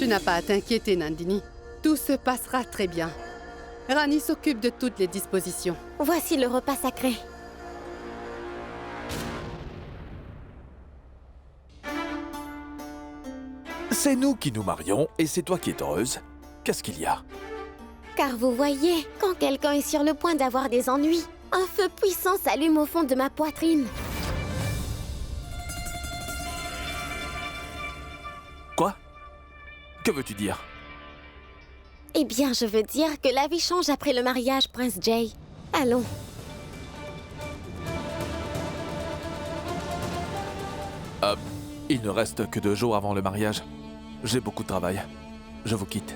Tu n'as pas à t'inquiéter, Nandini. Tout se passera très bien. Rani s'occupe de toutes les dispositions. Voici le repas sacré. C'est nous qui nous marions et c'est toi qui es heureuse. Qu'est-ce qu'il y a? Car vous voyez, quand quelqu'un est sur le point d'avoir des ennuis, un feu puissant s'allume au fond de ma poitrine. Quoi? Que veux-tu dire? Eh bien, je veux dire que la vie change après le mariage, Prince Jay. Allons. Il ne reste que 2 jours avant le mariage. J'ai beaucoup de travail. Je vous quitte.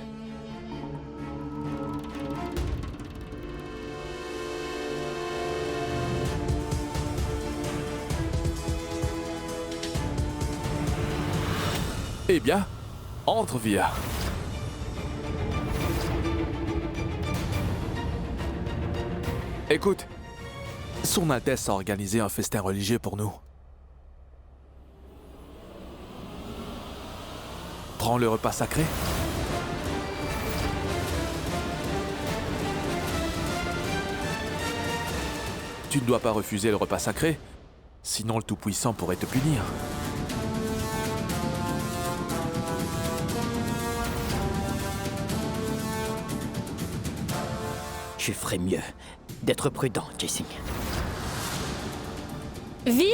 Eh bien, entre, Via. Écoute, Son Altesse a organisé un festin religieux pour nous. Prends le repas sacré. Tu ne dois pas refuser le repas sacré, sinon le Tout-Puissant pourrait te punir. Je ferais mieux d'être prudent, Jae-Sing. Vire!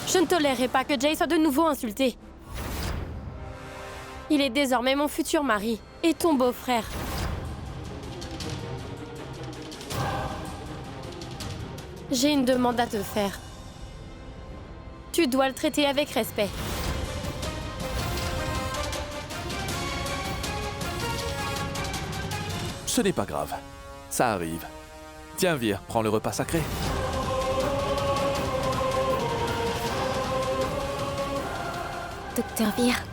Je ne tolérerai pas que Jay soit de nouveau insulté. Il est désormais mon futur mari et ton beau-frère. J'ai une demande à te faire. Tu dois le traiter avec respect. Ce n'est pas grave. Ça arrive. Tiens, Vire, prends le repas sacré. Docteur Vire.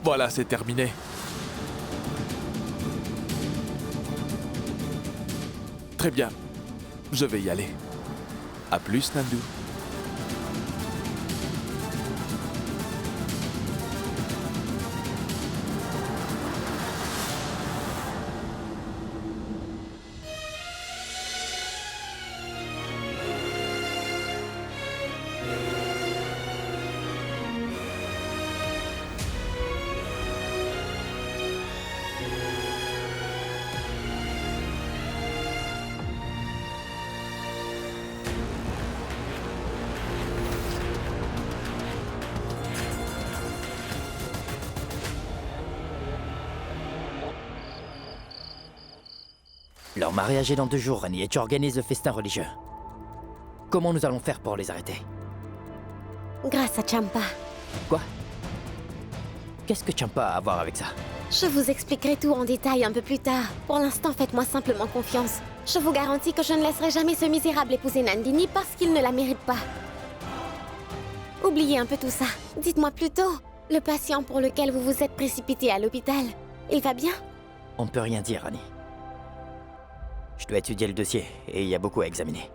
Voilà, c'est terminé. Très bien. Je vais y aller. À plus, Nandu. Leur mariage est dans 2 jours, Rani, et tu organises le festin religieux. Comment nous allons faire pour les arrêter? Grâce à Champa. Quoi? Qu'est-ce que Champa a à voir avec ça? Je vous expliquerai tout en détail un peu plus tard. Pour l'instant, faites-moi simplement confiance. Je vous garantis que je ne laisserai jamais ce misérable épouser Nandini parce qu'il ne la mérite pas. Oubliez un peu tout ça. Dites-moi plutôt, le patient pour lequel vous vous êtes précipité à l'hôpital, il va bien? On ne peut rien dire, Rani. Je dois étudier le dossier, et il y a beaucoup à examiner.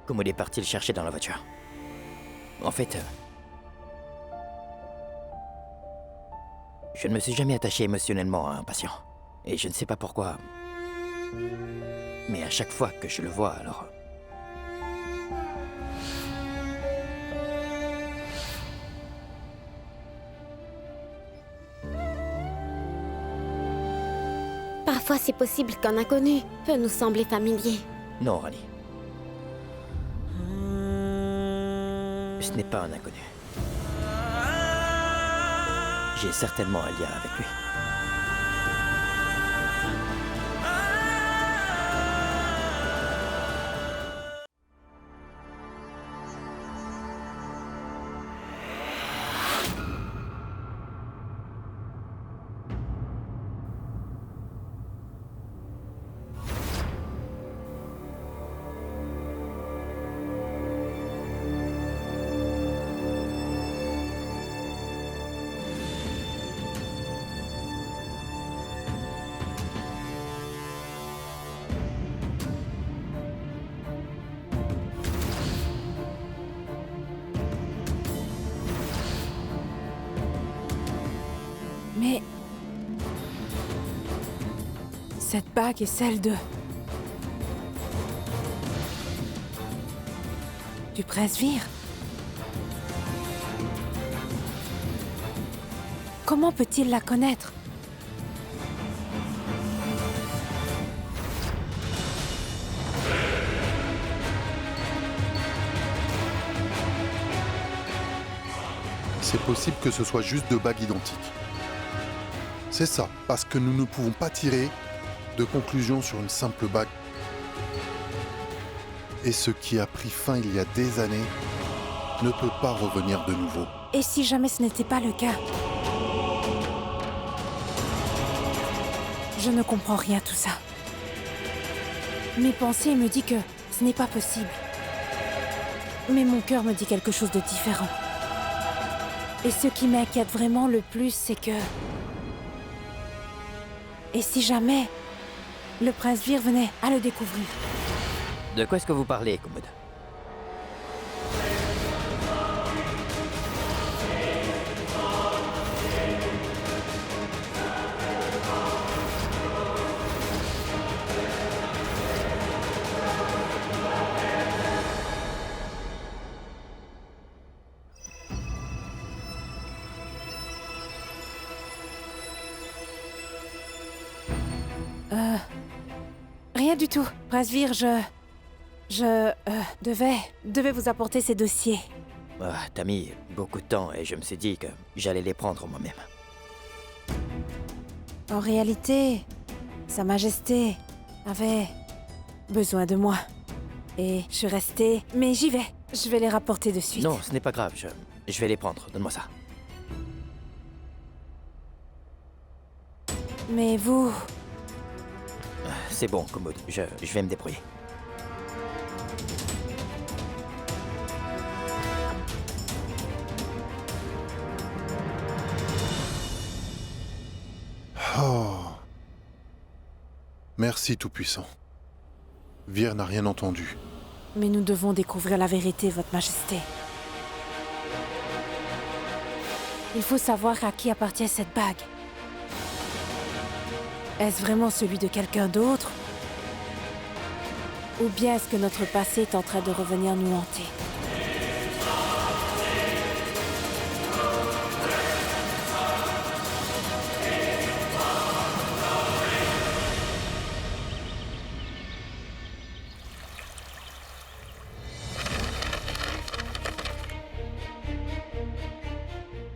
Comme est parti le chercher dans la voiture. En fait, je ne me suis jamais attaché émotionnellement à un patient. Et je ne sais pas pourquoi. Mais à chaque fois que je le vois, alors... Parfois, c'est possible qu'un inconnu peut nous sembler familier. Non, Rani. Ce n'est pas un inconnu. J'ai certainement un lien avec lui. Mais... cette bague est celle de... du Presvire. Comment peut-il la connaître? C'est possible que ce soit juste deux bagues identiques. C'est ça, parce que nous ne pouvons pas tirer de conclusion sur une simple bague. Et ce qui a pris fin il y a des années ne peut pas revenir de nouveau. Et si jamais ce n'était pas le cas? Je ne comprends rien à tout ça. Mes pensées me disent que ce n'est pas possible. Mais mon cœur me dit quelque chose de différent. Et ce qui m'inquiète vraiment le plus, c'est que... et si jamais le prince Vir venait à le découvrir? De quoi est-ce que vous parlez, Commode? Rien du tout. Prince Vir, je devais vous apporter ces dossiers. Ah, t'as mis beaucoup de temps et je me suis dit que j'allais les prendre moi-même. En réalité, Sa Majesté avait besoin de moi. Et je suis restée... mais j'y vais. Je vais les rapporter de suite. Non, ce n'est pas grave, je vais les prendre. Donne-moi ça. Mais vous... C'est bon, Commode. Je vais me débrouiller. Oh. Merci, Tout-Puissant. Vir n'a rien entendu. Mais nous devons découvrir la vérité, Votre Majesté. Il faut savoir à qui appartient cette bague. Est-ce vraiment celui de quelqu'un d'autre? Ou bien est-ce que notre passé est en train de revenir nous hanter?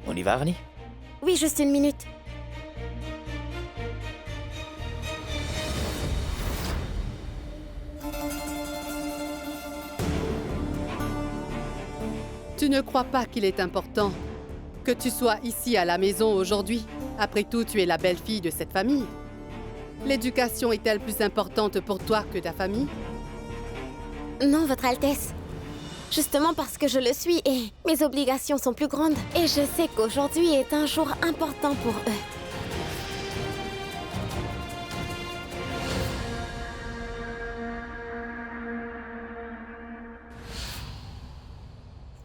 On y va, Rani? Oui, juste une minute. Tu ne crois pas qu'il est important que tu sois ici à la maison aujourd'hui? Après tout, tu es la belle-fille de cette famille. L'éducation est-elle plus importante pour toi que ta famille? Non, Votre Altesse. Justement parce que je le suis et mes obligations sont plus grandes. Et je sais qu'aujourd'hui est un jour important pour eux.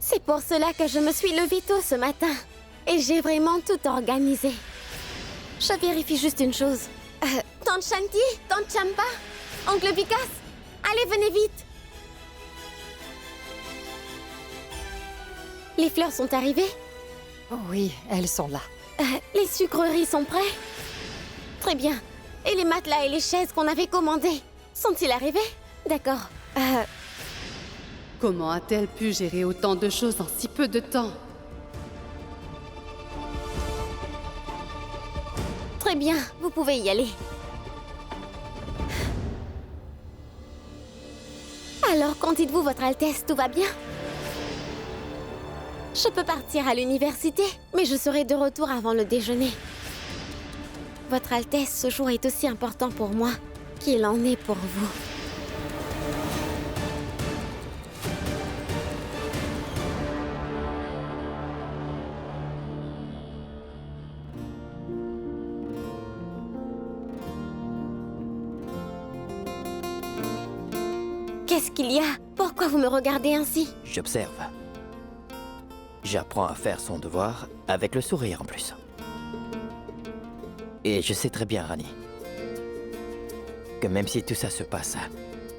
C'est pour cela que je me suis levée tôt ce matin. Et j'ai vraiment tout organisé. Je vérifie juste une chose. Tante Shanti, Tante Champa, Oncle Vikas, allez, venez vite. Les fleurs sont arrivées? Oui, elles sont là. Les sucreries sont prêts? Très bien. Et les matelas et les chaises qu'on avait commandés, sont-ils arrivés? D'accord. Comment a-t-elle pu gérer autant de choses en si peu de temps? Très bien, vous pouvez y aller. Alors, qu'en dites-vous, Votre Altesse, tout va bien? Je peux partir à l'université, mais je serai de retour avant le déjeuner. Votre Altesse, ce jour est aussi important pour moi qu'il en est pour vous. Qu'est-ce qu'il y a? Pourquoi vous me regardez ainsi? J'observe. J'apprends à faire son devoir avec le sourire en plus. Et je sais très bien, Rani, que même si tout ça se passe,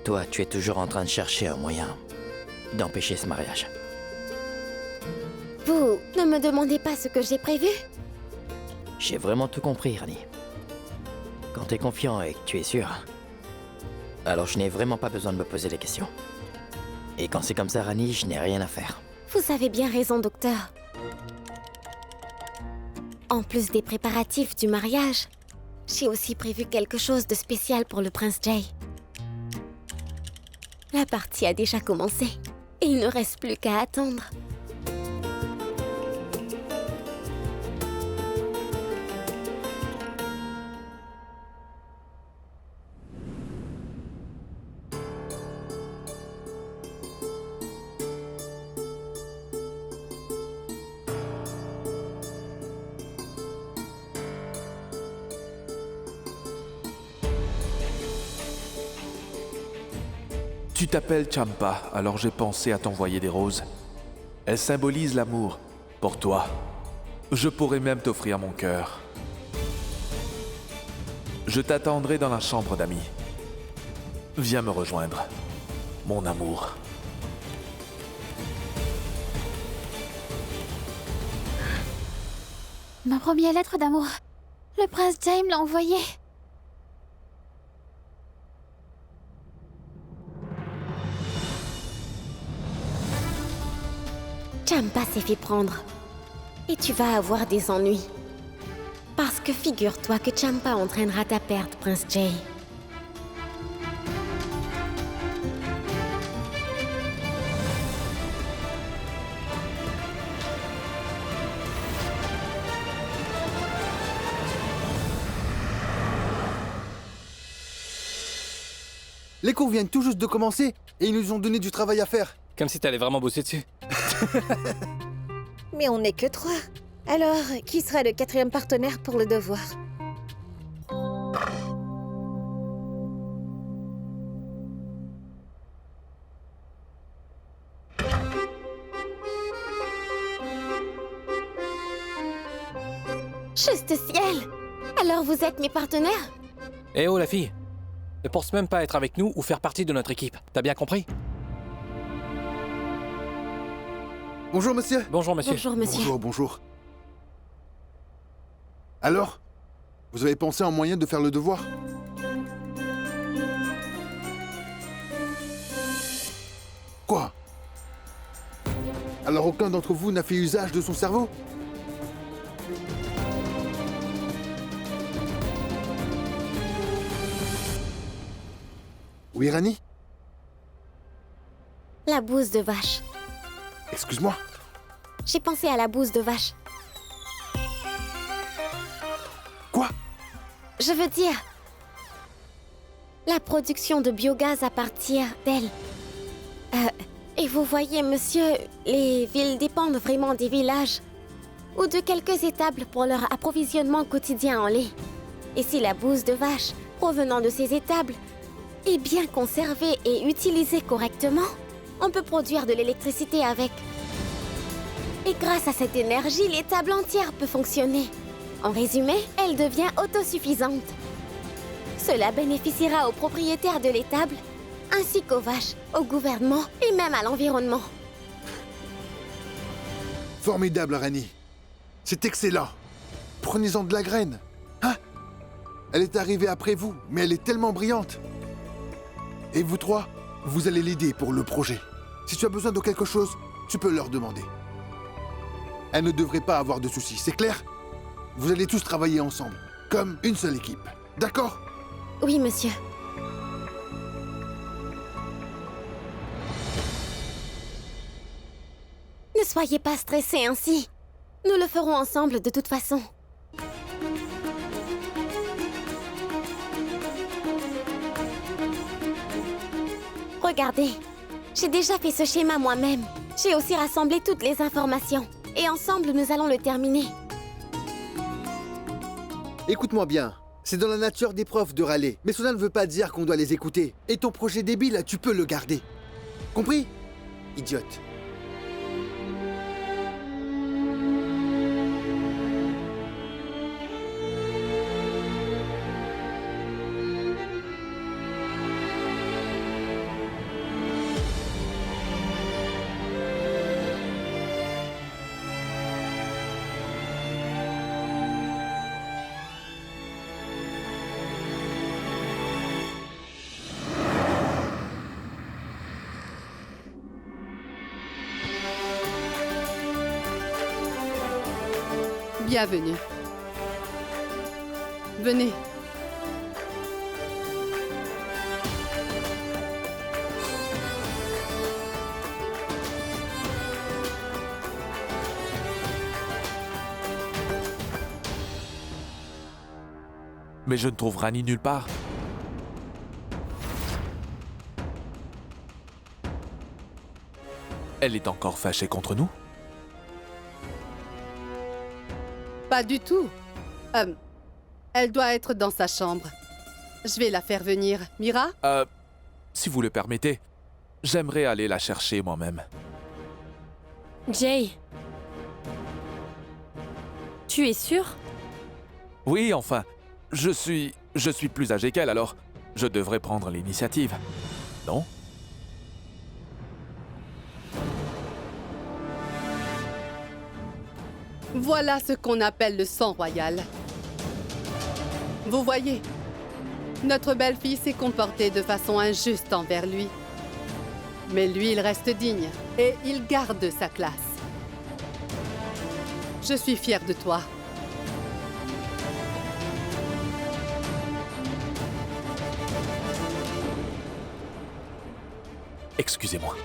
toi, tu es toujours en train de chercher un moyen d'empêcher ce mariage. Vous ne me demandez pas ce que j'ai prévu? J'ai vraiment tout compris, Rani. Quand t'es confiant et que tu es sûr, alors je n'ai vraiment pas besoin de me poser des questions. Et quand c'est comme ça, Rani, je n'ai rien à faire. Vous avez bien raison, docteur. En plus des préparatifs du mariage, j'ai aussi prévu quelque chose de spécial pour le prince Jay. La partie a déjà commencé et il ne reste plus qu'à attendre. Tu t'appelles Champa, alors j'ai pensé à t'envoyer des roses. Elles symbolisent l'amour, pour toi. Je pourrais même t'offrir mon cœur. Je t'attendrai dans la chambre d'amis. Viens me rejoindre, mon amour. Ma première lettre d'amour. Le prince Jay me l'a envoyée. Champa s'est fait prendre. Et tu vas avoir des ennuis. Parce que figure-toi que Champa entraînera ta perte, prince Jay. Les cours viennent tout juste de commencer et ils nous ont donné du travail à faire. Comme si t'allais vraiment bosser dessus. Mais on n'est que 3. Alors, qui sera le 4e partenaire pour le devoir? Juste ciel! Alors vous êtes mes partenaires? Eh oh la fille! Ne pense même pas être avec nous ou faire partie de notre équipe. T'as bien compris? Bonjour monsieur. Bonjour monsieur. Bonjour monsieur. Bonjour, bonjour. Alors, vous avez pensé à un moyen de faire le devoir? Quoi? Alors aucun d'entre vous n'a fait usage de son cerveau? Oui, Rani? La bouse de vache. Excuse-moi. J'ai pensé à la bouse de vache. Quoi? Je veux dire... la production de biogaz à partir d'elle. Et vous voyez, monsieur, les villes dépendent vraiment des villages ou de quelques étables pour leur approvisionnement quotidien en lait. Et si la bouse de vache provenant de ces étables est bien conservée et utilisée correctement, on peut produire de l'électricité avec. Et grâce à cette énergie, l'étable entière peut fonctionner. En résumé, elle devient autosuffisante. Cela bénéficiera aux propriétaires de l'étable, ainsi qu'aux vaches, au gouvernement et même à l'environnement. Formidable, Rani. C'est excellent. Prenez-en de la graine. Hein? Elle est arrivée après vous, mais elle est tellement brillante. Et vous trois, vous allez l'aider pour le projet. Si tu as besoin de quelque chose, tu peux leur demander. Elle ne devrait pas avoir de soucis, c'est clair? Vous allez tous travailler ensemble, comme une seule équipe. D'accord? Oui, monsieur. Ne soyez pas stressés ainsi. Nous le ferons ensemble de toute façon. Regardez, j'ai déjà fait ce schéma moi-même. J'ai aussi rassemblé toutes les informations. Et ensemble, nous allons le terminer. Écoute-moi bien. C'est dans la nature des profs de râler. Mais cela ne veut pas dire qu'on doit les écouter. Et ton projet débile, tu peux le garder. Compris? Idiote. Bienvenue. Venez. Mais je ne trouve Rani nulle part. Elle est encore fâchée contre nous? Pas du tout. Elle doit être dans sa chambre. Je vais la faire venir. Mira? Si vous le permettez, j'aimerais aller la chercher moi-même. Jay. Tu es sûr? Oui, enfin, je suis plus âgé qu'elle, alors je devrais prendre l'initiative. Non? Voilà ce qu'on appelle le sang royal. Vous voyez, notre belle-fille s'est comportée de façon injuste envers lui. Mais lui, il reste digne et il garde sa classe. Je suis fière de toi. Excusez-moi.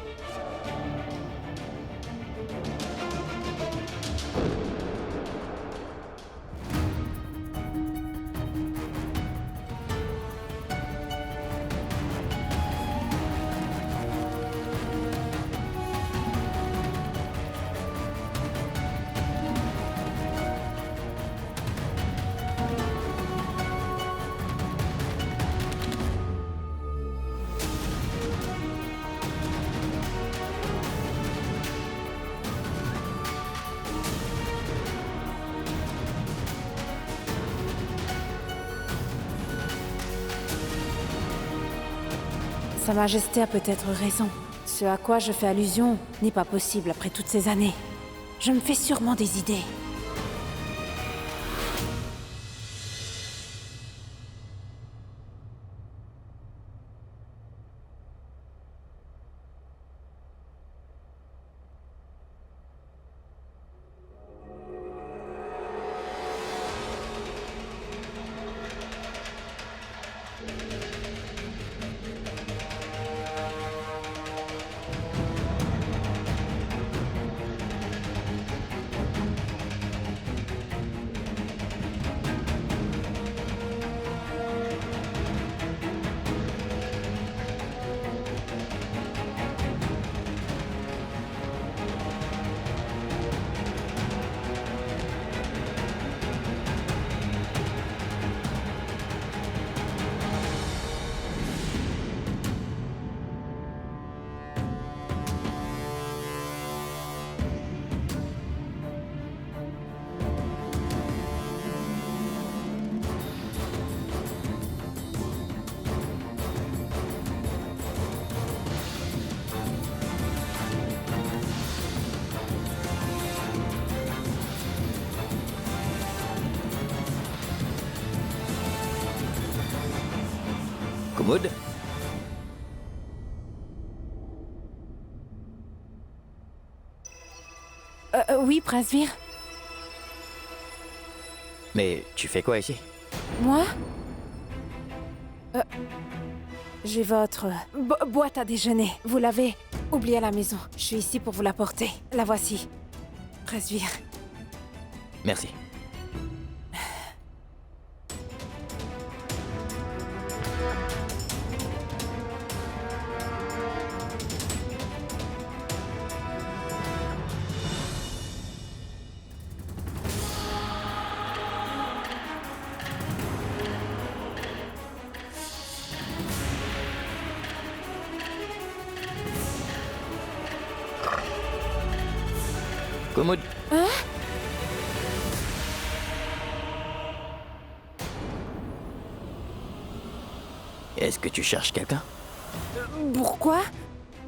Sa Majesté a peut-être raison. Ce à quoi je fais allusion n'est pas possible après toutes ces années. Je me fais sûrement des idées. Commode? Oui, Prince Vir. Mais tu fais quoi ici? Moi? J'ai votre boîte à déjeuner. Vous l'avez oubliée à la maison. Je suis ici pour vous l'apporter. La voici. Prince Vir. Merci. Commode. Hein? Est-ce que tu cherches quelqu'un? Pourquoi?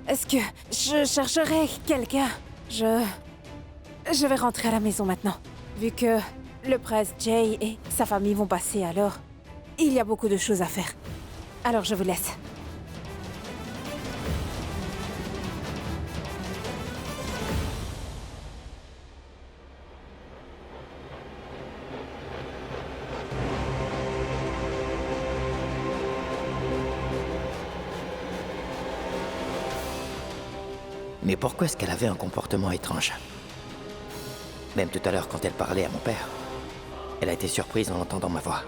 Est-ce que je chercherais quelqu'un? Je vais rentrer à la maison maintenant. Vu que le prince Jay et sa famille vont passer, alors il y a beaucoup de choses à faire. Alors je vous laisse. Mais pourquoi est-ce qu'elle avait un comportement étrange? Même tout à l'heure, quand elle parlait à mon père, elle a été surprise en entendant ma voix.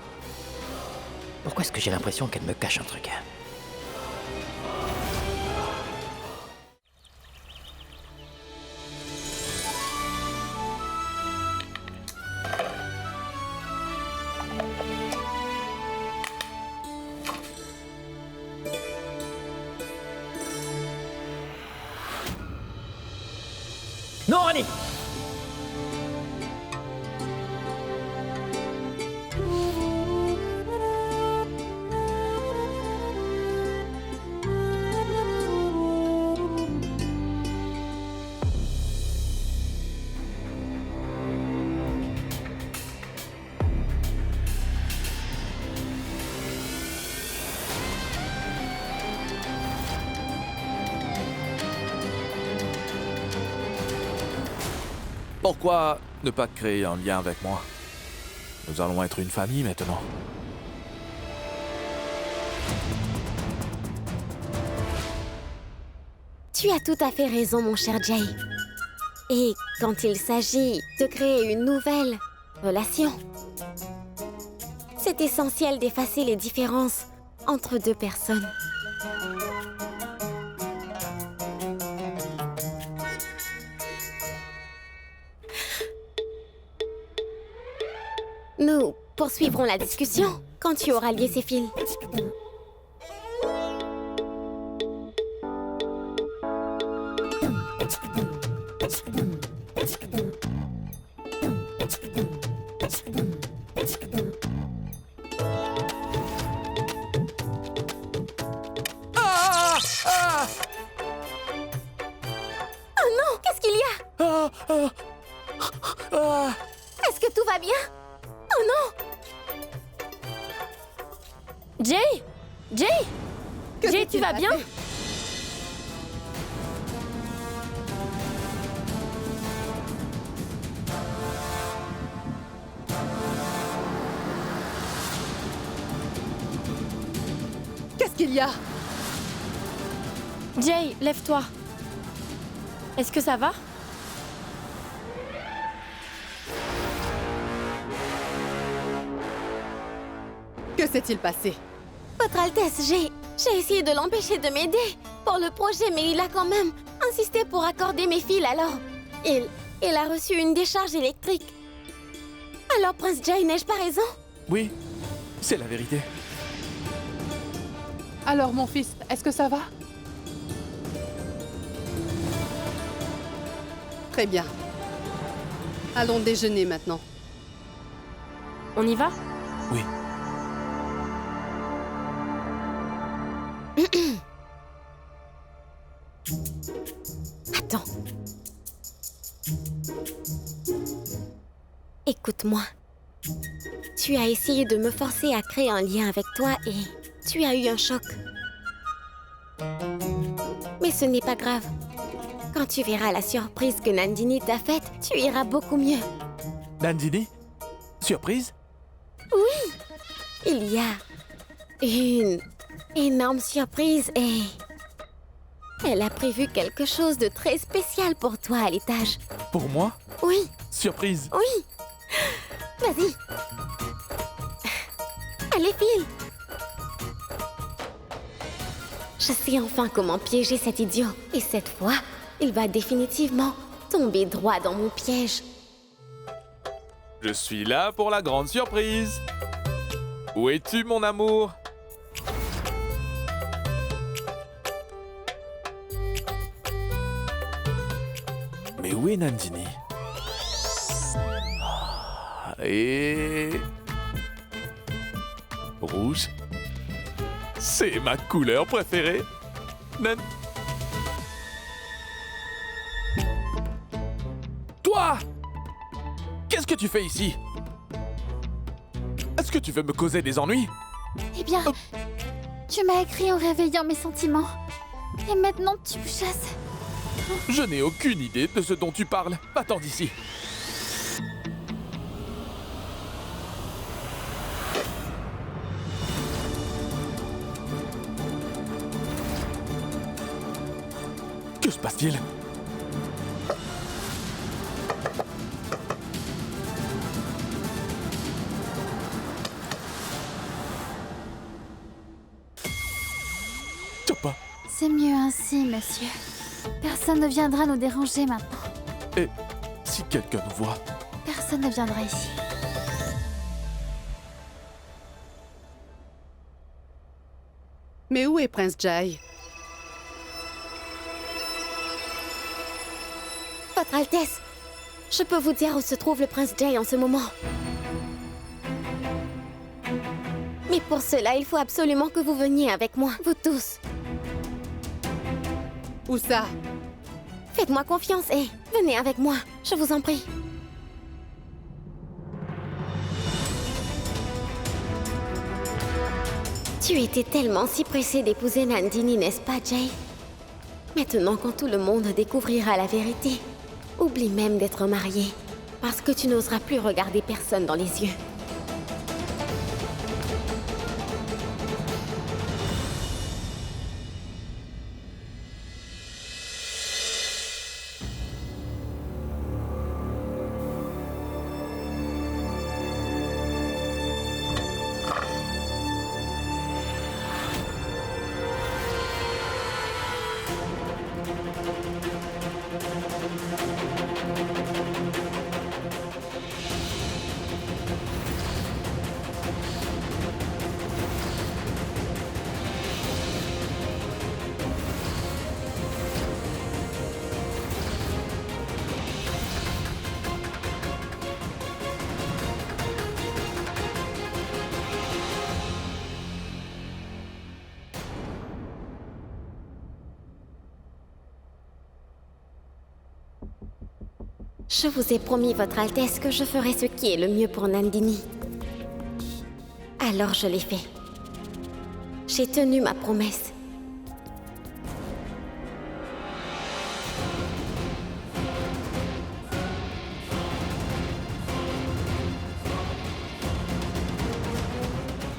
Pourquoi est-ce que j'ai l'impression qu'elle me cache un truc? Non, Annie! Pourquoi ne pas créer un lien avec moi? Nous allons être une famille maintenant. Tu as tout à fait raison, mon cher Jay. Et quand il s'agit de créer une nouvelle relation, c'est essentiel d'effacer les différences entre deux personnes. Nous poursuivrons la discussion quand tu auras lié ces fils. Oh non, qu'est-ce qu'il y a? Est-ce que tout va bien? Oh non! Jay! Jay! Jay, tu vas bien? Qu'est-ce qu'il y a? Jay, lève-toi. Est-ce que ça va? Que s'est-il passé? Votre Altesse, j'ai essayé de l'empêcher de m'aider pour le projet, mais il a quand même insisté pour accorder mes fils, alors il a reçu une décharge électrique. Alors, Prince Jay, n'ai-je pas raison? Oui, c'est la vérité. Alors, mon fils, est-ce que ça va? Très bien. Allons déjeuner maintenant. On y va? Oui. Attends. Écoute-moi. Tu as essayé de me forcer à créer un lien avec toi et tu as eu un choc. Mais ce n'est pas grave. Quand tu verras la surprise que Nandini t'a faite, tu iras beaucoup mieux. Nandini? Surprise? Oui, il y a une énorme surprise et elle a prévu quelque chose de très spécial pour toi à l'étage. Pour moi? Oui. Surprise? Oui. Vas-y. Allez, file. Je sais enfin comment piéger cet idiot. Et cette fois, il va définitivement tomber droit dans mon piège. Je suis là pour la grande surprise. Où es-tu, mon amour? Mais où est Nandini? Et... rouge? C'est ma couleur préférée. Toi! Qu'est-ce que tu fais ici? Est-ce que tu veux me causer des ennuis? Eh bien, tu m'as écrit en réveillant mes sentiments. Et maintenant, tu me chasses. Je n'ai aucune idée de ce dont tu parles. Va-t'en d'ici. Que se passe-t-il? C'est mieux ainsi, monsieur. Personne ne viendra nous déranger maintenant. Et si quelqu'un nous voit? Personne ne viendra ici. Mais où est Prince Jai? Votre Altesse, je peux vous dire où se trouve le Prince Jai en ce moment. Mais pour cela, il faut absolument que vous veniez avec moi, vous tous. Où ça? Faites-moi confiance et venez avec moi, je vous en prie. Tu étais tellement si pressé d'épouser Nandini, n'est-ce pas, Jai? Maintenant, quand tout le monde découvrira la vérité, oublie même d'être marié, parce que tu n'oseras plus regarder personne dans les yeux. Je vous ai promis, Votre Altesse, que je ferai ce qui est le mieux pour Nandini. Alors je l'ai fait. J'ai tenu ma promesse.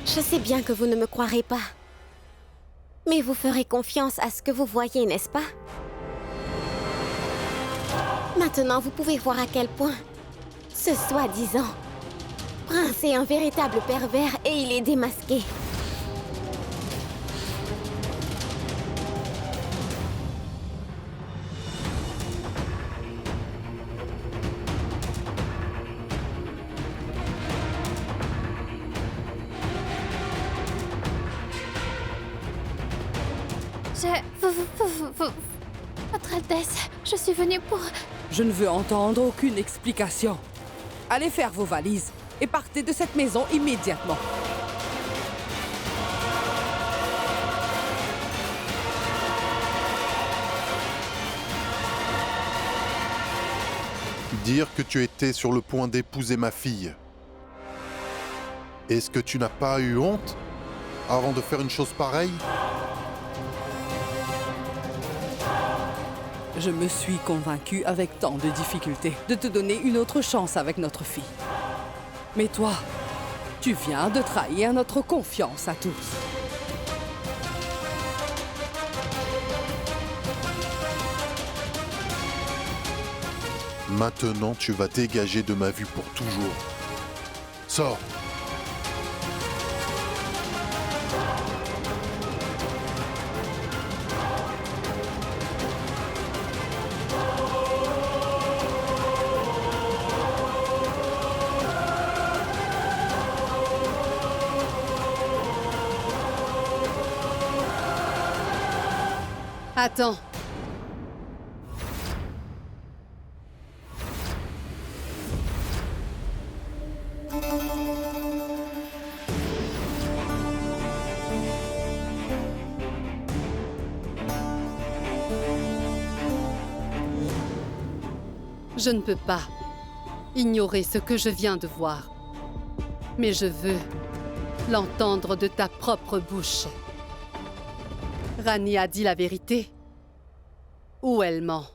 Je sais bien que vous ne me croirez pas. Mais vous ferez confiance à ce que vous voyez, n'est-ce pas? Maintenant, vous pouvez voir à quel point ce soi-disant prince est un véritable pervers et il est démasqué. Votre Altesse, je suis venue pour... Je ne veux entendre aucune explication. Allez faire vos valises et partez de cette maison immédiatement. Dire que tu étais sur le point d'épouser ma fille. Est-ce que tu n'as pas eu honte avant de faire une chose pareille? Je me suis convaincue avec tant de difficultés de te donner une autre chance avec notre fille. Mais toi, tu viens de trahir notre confiance à tous. Maintenant, tu vas dégager de ma vue pour toujours. Sors! Attends. Je ne peux pas ignorer ce que je viens de voir. Mais je veux l'entendre de ta propre bouche. Rani a dit la vérité ou elle ment?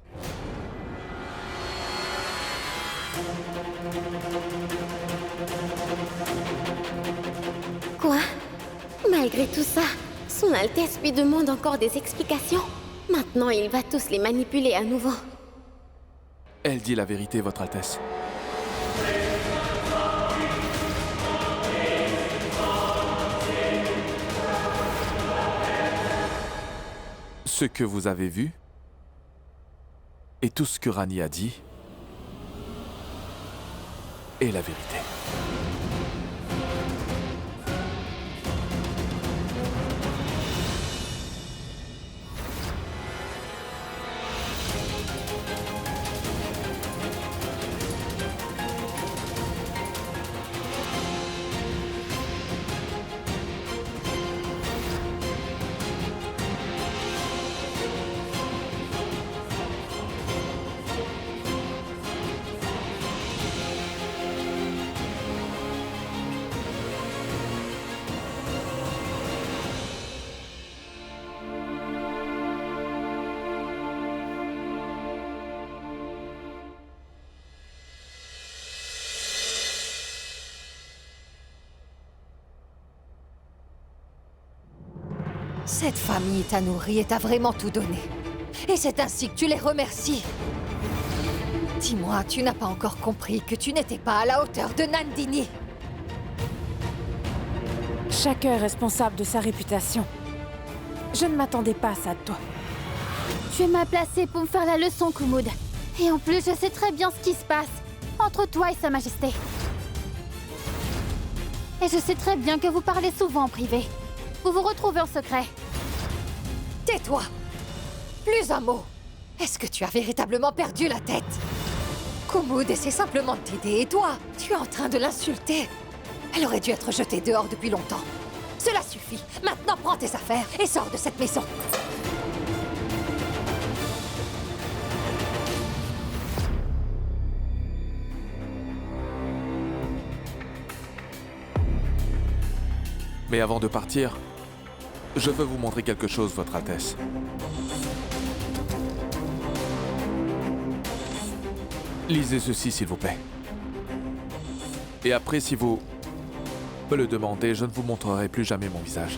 Quoi? Malgré tout ça, Son Altesse lui demande encore des explications. Maintenant, il va tous les manipuler à nouveau. Elle dit la vérité, Votre Altesse. Ce que vous avez vu et tout ce que Rani a dit est la vérité. Cette famille t'a nourri et t'a vraiment tout donné. Et c'est ainsi que tu les remercies. Dis-moi, tu n'as pas encore compris que tu n'étais pas à la hauteur de Nandini. Chacun est responsable de sa réputation. Je ne m'attendais pas à ça de toi. Tu es mal placé pour me faire la leçon, Kumud. Et en plus, je sais très bien ce qui se passe entre toi et Sa Majesté. Et je sais très bien que vous parlez souvent en privé. Vous vous retrouvez en secret. Tais-toi! Plus un mot! Est-ce que tu as véritablement perdu la tête? Kumud essaie simplement de t'aider et toi, tu es en train de l'insulter. Elle aurait dû être jetée dehors depuis longtemps. Cela suffit. Maintenant, prends tes affaires et sors de cette maison. Mais avant de partir, je veux vous montrer quelque chose, Votre Altesse. Lisez ceci, s'il vous plaît. Et après, si vous me le demandez, je ne vous montrerai plus jamais mon visage.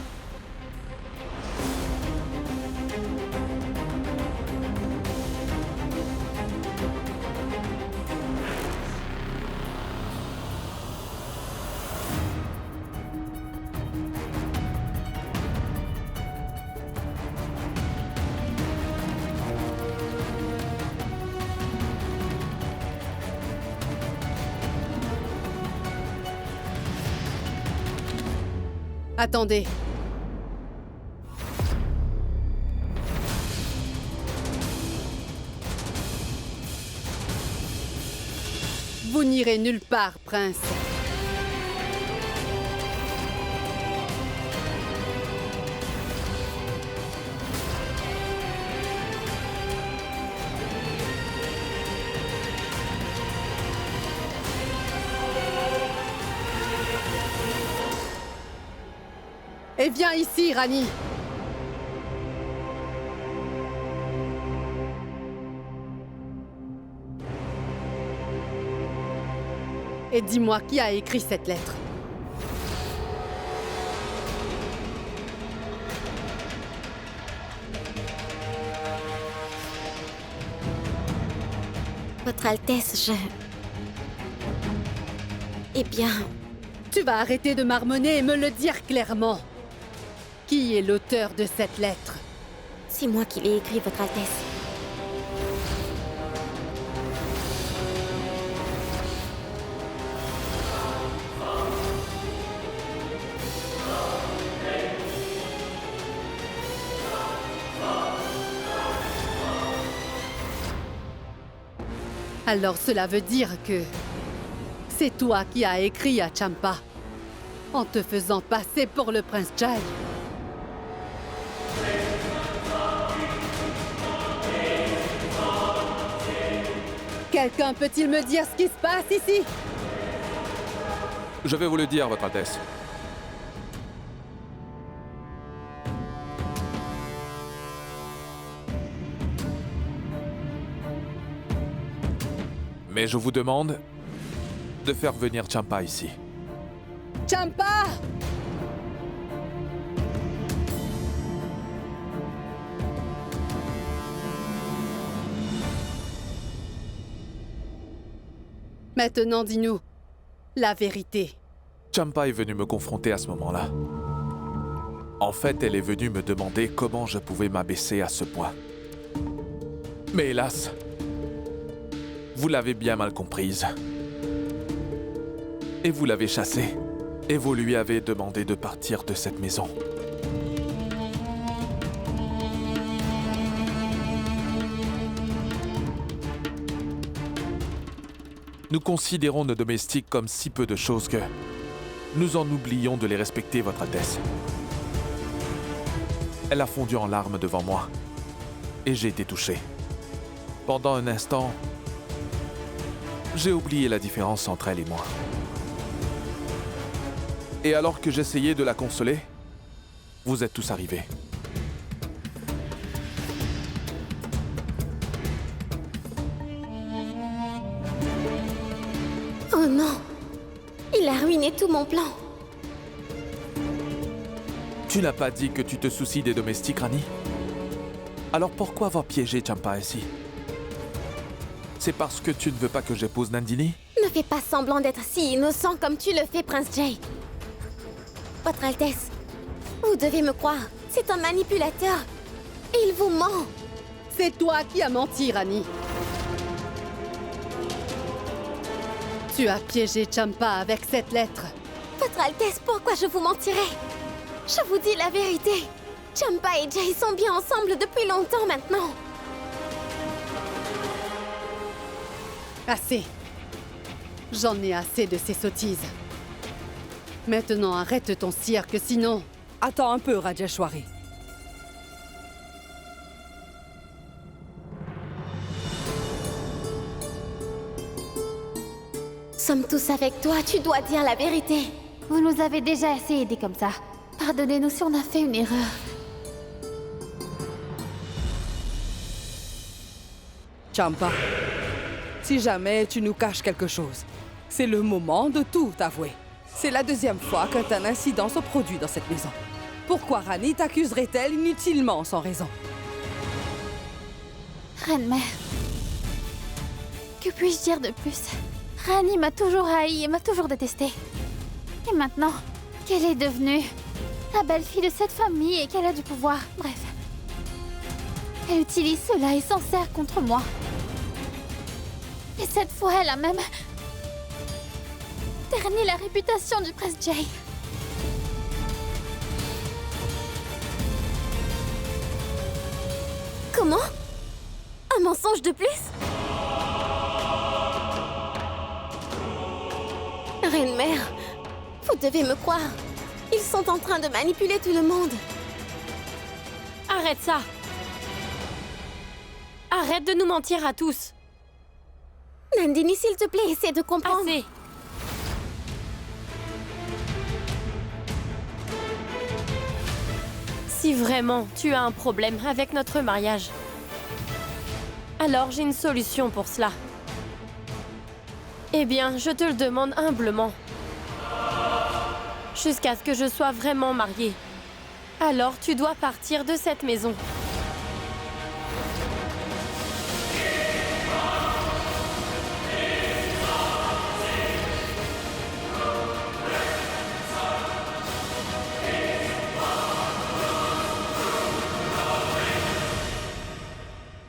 Attendez. Vous n'irez nulle part, prince. Et viens ici, Rani. Et dis-moi qui a écrit cette lettre. Votre Altesse, Eh bien... Tu vas arrêter de marmonner et me le dire clairement. Qui est l'auteur de cette lettre? C'est moi qui l'ai écrit, Votre Altesse. Alors cela veut dire que c'est toi qui as écrit à Champa, en te faisant passer pour le prince Jai. Quelqu'un peut-il me dire ce qui se passe ici? Je vais vous le dire, Votre Altesse. Mais je vous demande de faire venir Champa ici. Champa! Maintenant, dis-nous la vérité. Champa est venu me confronter à ce moment-là. En fait, elle est venue me demander comment je pouvais m'abaisser à ce point. Mais hélas, vous l'avez bien mal comprise. Et vous l'avez chassée. Et vous lui avez demandé de partir de cette maison. Nous considérons nos domestiques comme si peu de choses que nous en oublions de les respecter, Votre Altesse. Elle a fondu en larmes devant moi, et j'ai été touché. Pendant un instant, j'ai oublié la différence entre elle et moi. Et alors que j'essayais de la consoler, vous êtes tous arrivés. Oh non! Il a ruiné tout mon plan. Tu n'as pas dit que tu te soucies des domestiques, Rani? Alors pourquoi avoir piégé Champa ici? C'est parce que tu ne veux pas que j'épouse Nandini? Ne fais pas semblant d'être si innocent comme tu le fais, Prince Jay. Votre Altesse, vous devez me croire. C'est un manipulateur. Et il vous ment. C'est toi qui as menti, Rani. Tu as piégé Champa avec cette lettre. Votre Altesse, pourquoi je vous mentirais? Je vous dis la vérité. Champa et Jay sont bien ensemble depuis longtemps maintenant. Assez. J'en ai assez de ces sottises. Maintenant, arrête ton cirque, sinon... Attends un peu, Rajeshwari. Sommes tous avec toi, tu dois dire la vérité. Vous nous avez déjà assez aidés comme ça. Pardonnez-nous si on a fait une erreur. Champa, si jamais tu nous caches quelque chose, c'est le moment de tout avouer. C'est la deuxième fois qu'un incident se produit dans cette maison. Pourquoi Rani t'accuserait-elle inutilement sans raison? Reine-mère, que puis-je dire de plus? Rani m'a toujours haï et m'a toujours détestée. Et maintenant, qu'elle est devenue la belle-fille de cette famille et qu'elle a du pouvoir, bref. Elle utilise cela et s'en sert contre moi. Et cette fois, elle a même terni la réputation du prince Jay. Comment? Un mensonge de plus? Reine-mère, vous devez me croire. Ils sont en train de manipuler tout le monde. Arrête ça! Arrête de nous mentir à tous! Nandini, s'il te plaît, essaie de comprendre. Assez! Si vraiment tu as un problème avec notre mariage, alors j'ai une solution pour cela. Eh bien, je te le demande humblement. Jusqu'à ce que je sois vraiment mariée. Alors tu dois partir de cette maison.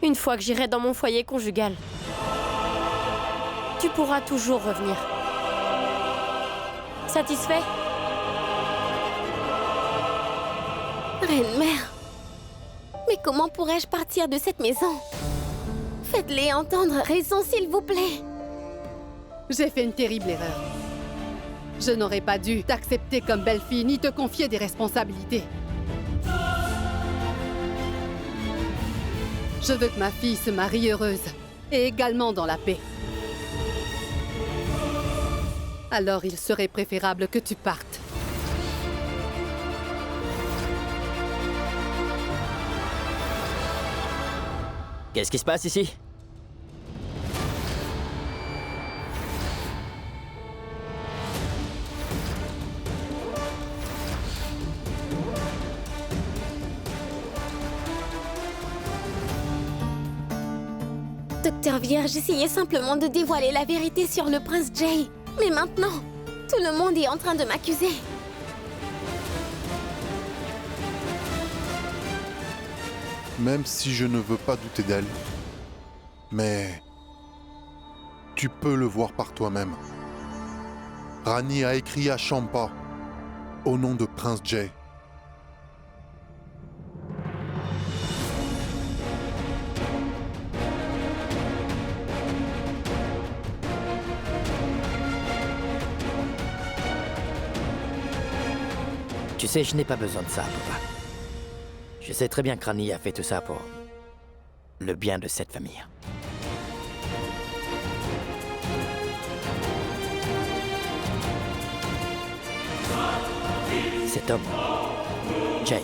Une fois que j'irai dans mon foyer conjugal, tu pourras toujours revenir. Satisfait? Reine-mère, mais comment pourrais-je partir de cette maison? Faites-les entendre raison, s'il vous plaît. J'ai fait une terrible erreur. Je n'aurais pas dû t'accepter comme belle-fille ni te confier des responsabilités. Je veux que ma fille se marie heureuse et également dans la paix. Alors il serait préférable que tu partes. Qu'est-ce qui se passe ici? Docteur Vierge, j'essayais simplement de dévoiler la vérité sur le prince Jay. Mais maintenant, tout le monde est en train de m'accuser. même si je ne veux pas douter d'elle. Mais tu peux le voir par toi-même. Rani a écrit à Champa au nom de Prince Jay. Tu sais, je n'ai pas besoin de ça, papa. Je sais très bien que Rani a fait tout ça pour le bien de cette famille. Cet homme, Jay,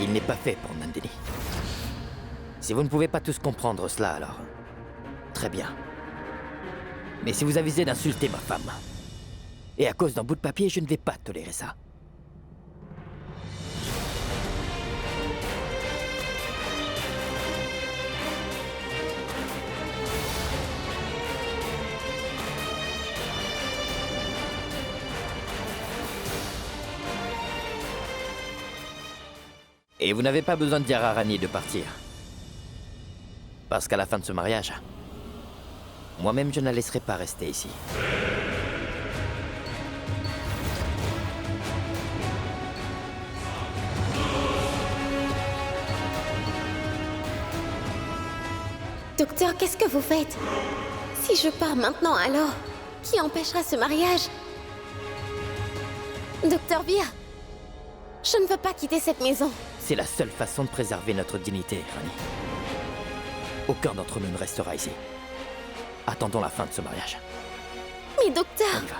il n'est pas fait pour Nandini. Si vous ne pouvez pas tous comprendre cela, alors très bien. Mais si vous avisez d'insulter ma femme, et à cause d'un bout de papier, je ne vais pas tolérer ça. Et vous n'avez pas besoin de dire à Rani de partir. Parce qu'à la fin de ce mariage, moi-même je ne la laisserai pas rester ici. Docteur, qu'est-ce que vous faites? Si je pars maintenant, alors, qui empêchera ce mariage? Docteur Vir, je ne veux pas quitter cette maison. C'est la seule façon de préserver notre dignité, Rani. Aucun d'entre nous ne restera ici. Attendons la fin de ce mariage. Mais docteur... On y va.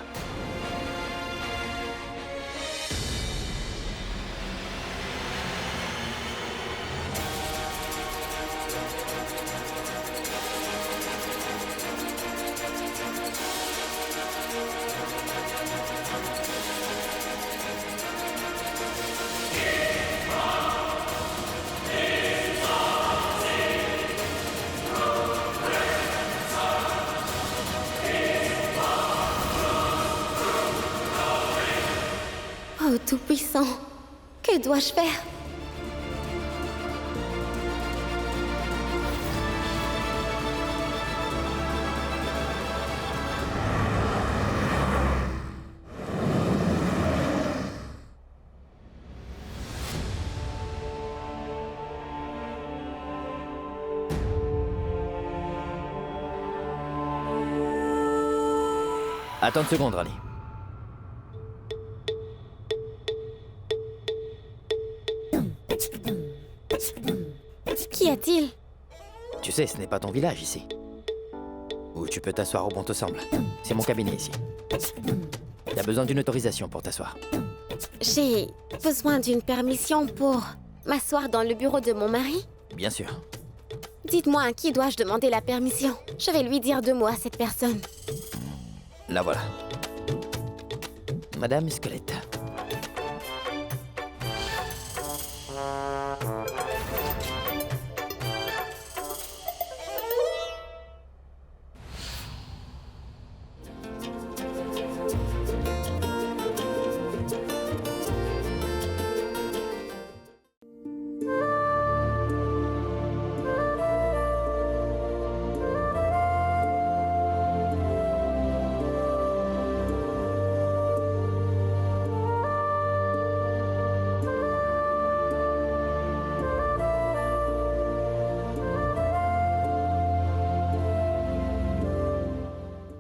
Oh, Tout-Puissant, que dois-je faire? Attends une seconde, Rani. Qu'y a-t-il? Tu sais, ce n'est pas ton village ici. Où tu peux t'asseoir où bon te semble. C'est mon cabinet ici. T'as besoin d'une autorisation pour t'asseoir. J'ai besoin d'une permission pour m'asseoir dans le bureau de mon mari? Bien sûr. Dites-moi à qui dois-je demander la permission? Je vais lui dire 2 mots à cette personne. La voilà. Madame Squelette.